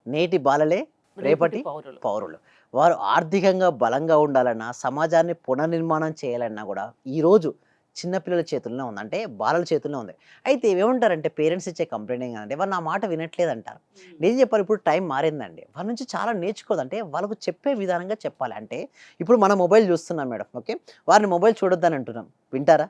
నేటి బాలలే రేపటి రేపటి పౌరులు. పౌరులు. వారు ఆర్థికంగా బలంగా ఉండాలన్నా, సమాజాన్ని పునర్నిర్మాణం చేయాలన్నా గూడా ఈరోజు చిన్న పిల్లల చేతుల్లోనే ఉంది. అంటే బాలల చేతుల్లో ఉంది. అయితే ఏమంటారంటే పేరెంట్స్ ఇచ్చే కంప్లెయింట్ ఏంటంటే వాళ్ళు నా మాట వినట్లేదంటారు. నిజం చెప్పాలి ఇప్పుడు టైం మారిందండి. వాళ్ళ నుంచి చాలా నేర్చుకోవాలి. అంటే వాళ్ళకు చెప్పే విధానంగా చెప్పాలి. అంటే ఇప్పుడు మనం మొబైల్ చూస్తున్నాం మేడం. ఓకే. వారిని మొబైల్ చూడొద్దని అంటున్నాం. వింటారా?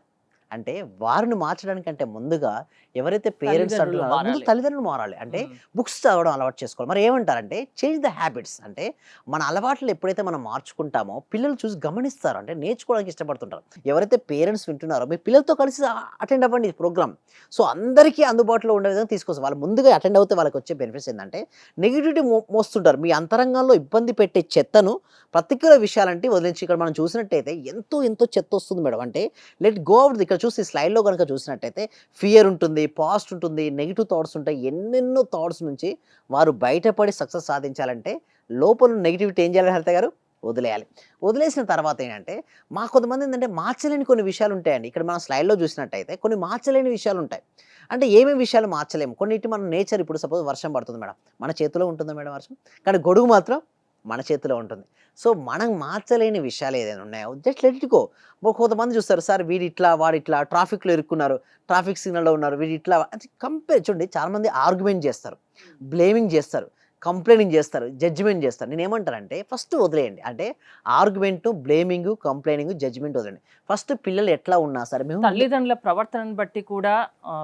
అంటే వారిని మార్చడానికంటే ముందుగా ఎవరైతే పేరెంట్స్ తల్లిదండ్రులు అంటున్నారో ముందు మారాలి. తల్లిదండ్రులు మారాలి. అంటే హ్మ్. బుక్స్ చదవడం అలవాటు చేసుకోవాలి. మరి ఏమంటారంటే చేంజ్ ద హ్యాబిట్స్ అంటే మన అలవాట్లు ఎప్పుడైతే మనం మార్చుకుంటామో పిల్లలు చూసి గమనిస్తారు. అంటే నేర్చుకోవడానికి ఇష్టపడుతుంటారు. ఎవరైతే పేరెంట్స్ వింటున్నారో మీ పిల్లలతో కలిసి అటెండ్ అవ్వండి ఈ ప్రోగ్రామ్. సో అందరికీ అందుబాటులో ఉండే విధంగా తీసుకొస్తారు. వాళ్ళు ముందుగా అటెండ్ అవుతే వాళ్ళకొచ్చే బెనిఫిట్స్ ఏందంటే నెగటివిటీ మోస్తుంటారు. మీ అంతరంగంలో ఇబ్బంది పెట్టే చెత్తను ప్రతికూల విషయాలంటే వదిలించి ఇక్కడ మనం చూసినట్టయితే ఎంతో చెత్తొస్తుంది మేడం. అంటే లెట్ గో అవుట్ ఇక్కడ చూసి స్లైడ్‌లో గనుక చూసినట్టయితే ఫియర్ ఉంటుంది, పాస్ట్ ఉంటుంది, నెగెటివ్ థాట్స్ ఉంటాయి. ఎన్నెన్నో థాట్స్ నుంచి వారు బయటపడి సక్సెస్ సాధించాలంటే లోపల నెగటివిటీ ఏం చేయాలి హరిత గారు? వదిలేయాలి. వదిలేసిన తర్వాత ఏంటంటే కొంతమంది ఏందంటే మార్చలేని కొన్ని విషయాలు ఉంటాయండి. ఇక్కడ మనం స్లైడ్‌లో చూసినట్టయితే కొన్ని మార్చలేని విషయాలుంటాయి. అంటే ఏమేమి విషయాలు మార్చలేము. కొన్నిటిని మనం నేచర్ ఇప్పుడు సపోజ్ వర్షం పడుతుంది మేడం. మన చేతిలో ఉంటుందా మేడం వర్షం? కానీ గొడుగు మాత్రం మన చేతిలో ఉంటుంది. సో, మనం మార్చలేని విషయాలు ఏదైనా ఉన్నాయో జస్ట్ లెట్ ఇట్ గో. కొంతమంది చూస్తారు సార్ వీడిట్లా, వాడిట్లా ట్రాఫిక్‌లో ఇరుక్కున్నారు. ట్రాఫిక్ సిగ్నల్‌లో ఉన్నారు. వీడిట్లా అది చూడండి చాలామంది ఆర్గ్యుమెంట్ చేస్తారు. బ్లేమింగ్ చేస్తారు. కంప్లెయినింగ్ చేస్తారు. జడ్జ్‌మెంట్ చేస్తారు. నేనేమంటానంటే ఫస్ట్ వదిలేయండి. అంటే ఆర్గ్యుమెంటు, బ్లేమింగు, కంప్లెయినింగు, జడ్జ్‌మెంట్ వదిలేయండి. ఫస్ట్ పిల్లలు ఎట్లా ఉన్నా సరే మేము ముందు తల్లిదండ్రుల ప్రవర్తనను బట్టి కూడా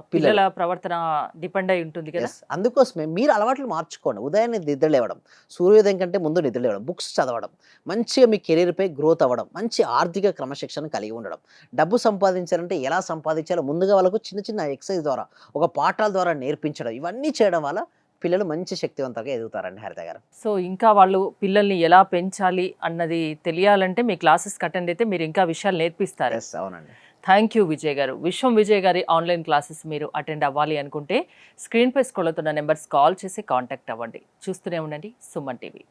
పిల్లలు పిల్లల ప్రవర్తన డిపెండ్ అయి ఉంటుంది కదా! అందుకోసమే మీరు అలవాట్లు మార్చుకోండి. ఉదయాన్నే నిద్ర లేవడం, సూర్యోదయం కంటే ముందు నిద్ర లేవడం, బుక్స్ చదవడం, మంచిగా మీ కెరియర్‌పై గ్రోత్ అవ్వడం, మంచి ఆర్థిక క్రమశిక్షణ కలిగి ఉండడం. డబ్బు సంపాదించాలంటే ఎలా సంపాదించాలో ముందుగా వాళ్ళకు చిన్న ఎక్సర్సైజ్ ద్వారా, ఒక పాఠాల ద్వారా నేర్పించడం. ఇవన్నీ చేయడం వల్ల పిల్లలు మంచి శక్తివంతంగా ఎదుగుతారండి హరిత గారు. సో, ఇంకా వాళ్ళు పిల్లల్ని ఎలా పెంచాలి అన్నది తెలియాలంటే మీ క్లాసెస్‌కి అటెండ్ అయితే మీరు ఇంకా విషయాలు నేర్పిస్తారు. అవునండి. థ్యాంక్ యూ విజయ్ గారు. విశ్వం విజయ్ గారి ఆన్‌లైన్ క్లాసెస్ మీరు అటెండ్ అవ్వాలి అనుకుంటే స్క్రీన్‌పై స్క్రోల్ అవుతున్న నంబర్స్ కాల్ చేసి కాంటాక్ట్ అవ్వండి. చూస్తూనే ఉండండి సుమన్ టీవీ.